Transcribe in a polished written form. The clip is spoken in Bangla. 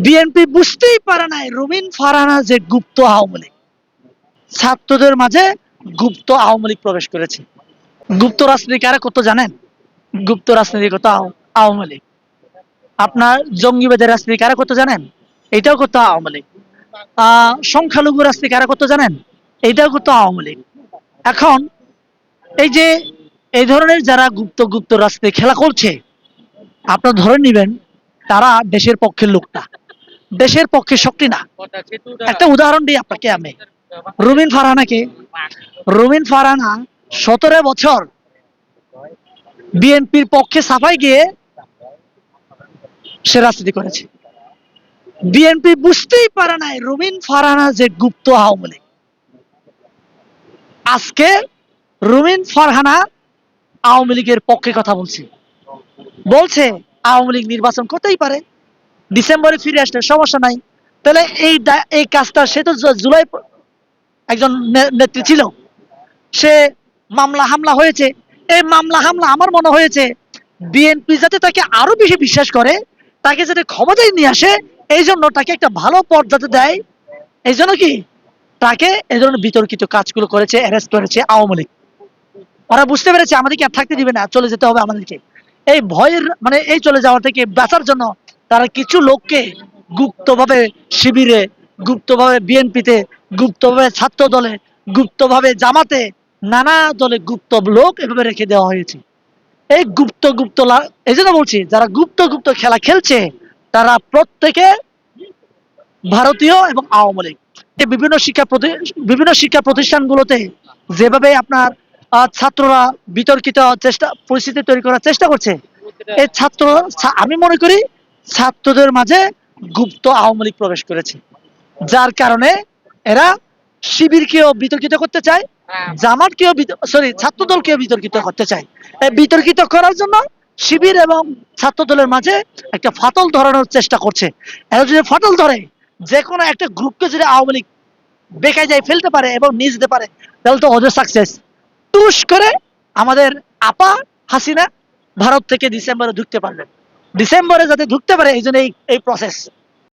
বিএনপি বুঝতেই পারে নাই রুমিন ফারহানা যে গুপ্ত আওয়ামী লীগ, ছাত্রদের মাঝে গুপ্ত আওয়ামী লীগ প্রবেশ করেছে। গুপ্ত রাজনীতি কারা করতো জানেন? গুপ্ত রাজনীতি করতো আওয়ামী লীগ। আপনার জঙ্গিবাদের রাজনীতি কারা করতো জানেন? এটাও করতো আওয়ামী লীগ। সংখ্যালঘু রাজনীতি কারা করতো জানেন? এটাও করতো আওয়ামী লীগ। এখন এই যে এই ধরনের যারা গুপ্ত গুপ্ত রাজনীতি খেলা করছে, আপনার ধরে নিবেন তারা দেশের পক্ষের লোক না, দেশের পক্ষে শক্তি না। একটা উদাহরণ দিই আপনাকে আমি। রুমিন ফারহানাকে, রুমিন ফারহানা 17 বছর বিএনপির পক্ষে সাফাই গিয়ে সে রাজনীতি করেছে। বিএনপি বুঝতেই পারে নাই রুমিন ফারহানা যে গুপ্ত আওয়ামী লীগ। আজকে রুমিন ফারহানা আওয়ামী লীগের পক্ষে কথা বলছে, বলছে আওয়ামী লীগ নির্বাচন করতেই পারে, ডিসেম্বরে ফিরে আসলে সমস্যা নাই। তাহলে এই কাজটা সে তো জুলাই একজন নেত্রী ছিল, সে মামলা হামলা হয়েছে। এই মামলা হামলা আমার মনে হয়েছে বিএনপি যাতে তাকে আরো বেশি বিশ্বাস করে, তাকে যাতে ক্ষমতায় নিয়ে আসে, এই জন্য তাকে একটা ভালো পদ যাতে দেয়, এই জন্য কি তাকে এই ধরনের বিতর্কিত কাজগুলো করেছে, অ্যারেস্ট করেছে আওয়ামী লীগ। ওরা বুঝতে পেরেছে আমাদেরকে আর থাকতে দিবে না, চলে যেতে হবে আমাদেরকে। এই ভয়ের মানে এই চলে যাওয়া থেকে বাঁচার জন্য তারা কিছু লোককে গুপ্তভাবে শিবিরে, গুপ্তভাবে বিএনপিতে, গুপ্তভাবে ছাত্র দলে, গুপ্তভাবে জামাতে, নানা দলে গুপ্ত লোক এভাবে রেখে দেওয়া হয়েছে। এই গুপ্ত গুপ্ত এই জন্য বলছি যারা গুপ্ত গুপ্ত খেলা খেলছে তারা প্রত্যেকে ভারতীয় এবং আওয়ামী লীগ। এই বিভিন্ন শিক্ষা প্রতিষ্ঠানগুলোতে যেভাবে আপনার ছাত্ররা বিতর্কিত পরিস্থিতি তৈরি করার চেষ্টা করছে, এই আমি মনে করি ছাত্রদের মাঝে গুপ্ত আওয়ামী লীগ প্রবেশ করেছে, যার কারণে এরা শিবিরকেও বিতর্কিত করতে চায়, জামাতকেও ছাত্র দলকেও বিতর্কিত করতে চায়। এই বিতর্কিত করার জন্য শিবির এবং ছাত্র দলের মাঝে একটা ফাটল ধরানোর চেষ্টা করছে। এরা যদি ফাটল ধরে, যে কোনো একটা গ্রুপকে যদি আওয়ামী লীগ বেকায় যায় ফেলতে পারে এবং নিয়ে যেতে পারে, তাহলে তো ওদের সাকসেস। টুস করে আমাদের আপা হাসিনা ভারত থেকে ডিসেম্বরে ঢুকতে পারবেন, ডিসেম্বরে যাতে ঢুকতে পারে এই জন্য এই প্রসেস।